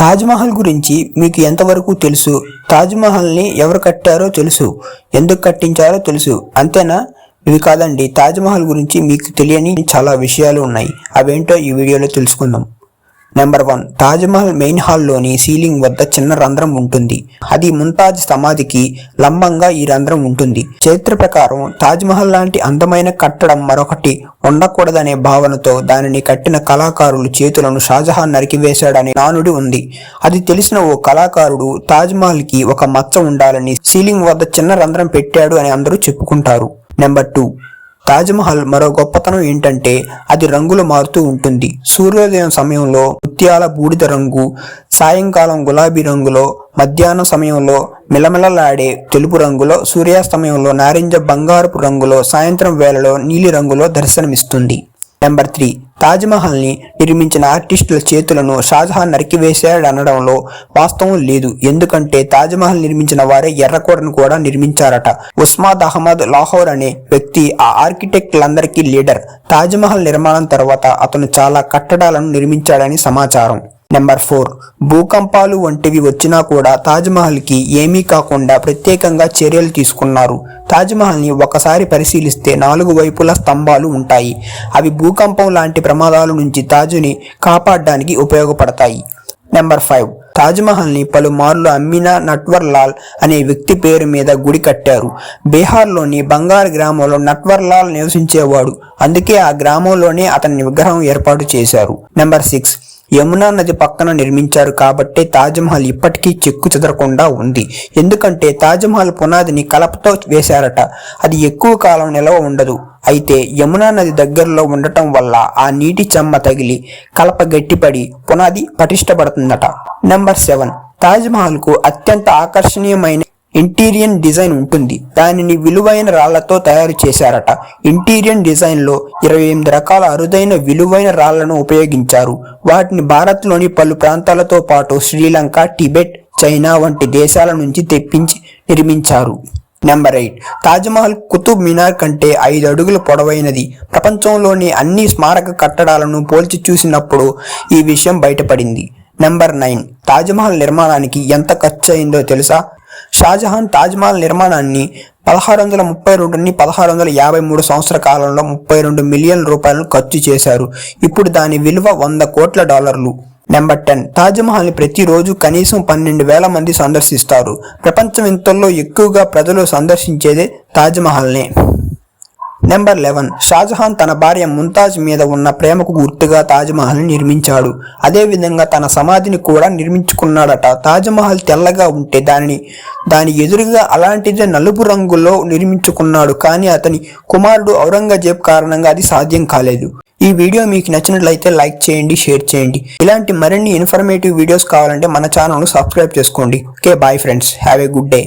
తాజ్మహల్ గురించి మీకు ఎంతవరకు తెలుసు? తాజ్మహల్ని ఎవరు కట్టారో తెలుసు, ఎందుకు కట్టించారో తెలుసు, అంతేనా? ఇవి కాదండి, తాజ్మహల్ గురించి మీకు తెలియని చాలా విషయాలు ఉన్నాయి. అవేంటో ఈ వీడియోలో తెలుసుకుందాం. నెంబర్ 1, తాజ్మహల్ మెయిన్ హాల్లోని సీలింగ్ వద్ద చిన్న రంధ్రం ఉంటుంది. అది ముంతాజ్ సమాధికి లంబంగా ఈ రంధ్రం ఉంటుంది. చరిత్ర ప్రకారం తాజ్మహల్ లాంటి అందమైన కట్టడం మరొకటి ఉండకూడదనే భావనతో దానిని కట్టిన కళాకారులు చేతులను షాజహాన్ నరికివేశాడనే నానుడి ఉంది. అది తెలిసిన ఓ కళాకారుడు తాజ్మహల్కి ఒక మచ్చ ఉండాలని సీలింగ్ వద్ద చిన్న రంధ్రం పెట్టాడు అని అందరూ చెప్పుకుంటారు. నెంబర్ 2, తాజ్మహల్ మరో గొప్పతనం ఏంటంటే అది రంగులు మారుతూ ఉంటుంది. సూర్యోదయం సమయంలో ముత్యాల బూడిద రంగు, సాయంకాలం గులాబీ రంగులో, మధ్యాహ్నం సమయంలో మిలమిలలాడే తెలుపు రంగులో, సూర్యాస్తమయంలో నారింజ బంగారపు రంగులో, సాయంత్రం వేళలో నీలి రంగులో దర్శనమిస్తుంది. నెంబర్ 3, తాజ్మహల్ని నిర్మించిన ఆర్టిస్టుల చేతులను షాజహాన్ నరికివేశాడనడంలో వాస్తవం లేదు. ఎందుకంటే తాజ్మహల్ నిర్మించిన వారే ఎర్రకోటను కూడా నిర్మించారట. ఉస్మాద్ అహ్మద్ లాహోర్ అనే వ్యక్తి ఆ ఆర్కిటెక్టులందరికీ లీడర్. తాజ్మహల్ నిర్మాణం తర్వాత అతను చాలా కట్టడాలను నిర్మించాడని సమాచారం. నెంబర్ 4, భూకంపాలు వంటివి వచ్చినా కూడా తాజ్మహల్కి ఏమీ కాకుండా ప్రత్యేకంగా చర్యలు తీసుకున్నారు. తాజ్మహల్ని ఒకసారి పరిశీలిస్తే 4 వైపులా స్తంభాలు ఉంటాయి. అవి భూకంపం లాంటి ప్రమాదాల నుంచి తాజుని కాపాడడానికి ఉపయోగపడతాయి. నెంబర్ 5, తాజ్మహల్ని పలుమార్లు అమీనా నట్వర్ లాల్ అనే వ్యక్తి పేరు మీద గుడి కట్టారు. బీహార్లోని బంగారు గ్రామంలో నట్వర్ లాల్ నివసించేవాడు. అందుకే ఆ గ్రామంలోనే అతని విగ్రహం ఏర్పాటు చేశారు. నెంబర్ 6, యమునా నది పక్కన నిర్మించారు కాబట్టి తాజ్మహల్ ఇప్పటికీ చెక్కు చెదరకుండా ఉంది. ఎందుకంటే తాజ్మహల్ పునాదిని కలపతో వేశారట. అది ఎక్కువ కాలం నిలవ ఉండదు. అయితే యమునా నది దగ్గరలో ఉండటం వల్ల ఆ నీటి చెమ్మ తగిలి కలప గట్టిపడి పునాది పటిష్టపడుతుందట. నెంబర్ 7, తాజ్మహల్కు అత్యంత ఆకర్షణీయమైన ఇంటీరియర్ డిజైన్ ఉంటుంది. దానిని విలువైన రాళ్లతో తయారు చేశారట. ఇంటీరియర్ డిజైన్లో 28 రకాల అరుదైన విలువైన రాళ్లను ఉపయోగించారు. వాటిని భారత్లోని పలు ప్రాంతాలతో పాటు శ్రీలంక, టిబెట్, చైనా వంటి దేశాల నుంచి తెప్పించి నిర్మించారు. నెంబర్ 8, తాజ్మహల్ కుతుబ్ మినార్ కంటే 5 అడుగులు పొడవైనది. ప్రపంచంలోని అన్ని స్మారక కట్టడాలను పోల్చి చూసినప్పుడు ఈ విషయం బయటపడింది. నెంబర్ 9, తాజ్మహల్ నిర్మాణానికి ఎంత ఖర్చు అయిందో తెలుసా? షాజహాన్ తాజ్మహల్ నిర్మాణాన్ని 1632 నుండి 1653 సంవత్సర కాలంలో 32 మిలియన్ రూపాయలను ఖర్చు చేశారు. ఇప్పుడు దాని విలువ $100 కోట్ల. నెంబర్ 10, తాజ్మహల్ని ప్రతిరోజు కనీసం 12,000 మంది సందర్శిస్తారు. ప్రపంచం ఇంతలో ఎక్కువగా ప్రజలు సందర్శించేదే తాజ్మహల్నే. నెంబర్ 11, షాజహాన్ తన భార్య ముంతాజ్ మీద ఉన్న ప్రేమకు గుర్తుగా తాజ్మహల్ని నిర్మించాడు. అదేవిధంగా తన సమాధిని కూడా నిర్మించుకున్నాడట. తాజ్మహల్ తెల్లగా ఉంటే దాని ఎదురుగా అలాంటిదే నలుపు రంగులో నిర్మించుకున్నాడు. కానీ అతని కుమారుడు ఔరంగజేబ్ కారణంగా అది సాధ్యం కాలేదు. ఈ వీడియో మీకు నచ్చినట్లయితే లైక్ చేయండి, షేర్ చేయండి. ఇలాంటి మరిన్ని ఇన్ఫర్మేటివ్ వీడియోస్ కావాలంటే మన ఛానల్ను సబ్స్క్రైబ్ చేసుకోండి. Okay, bye friends, have a good day.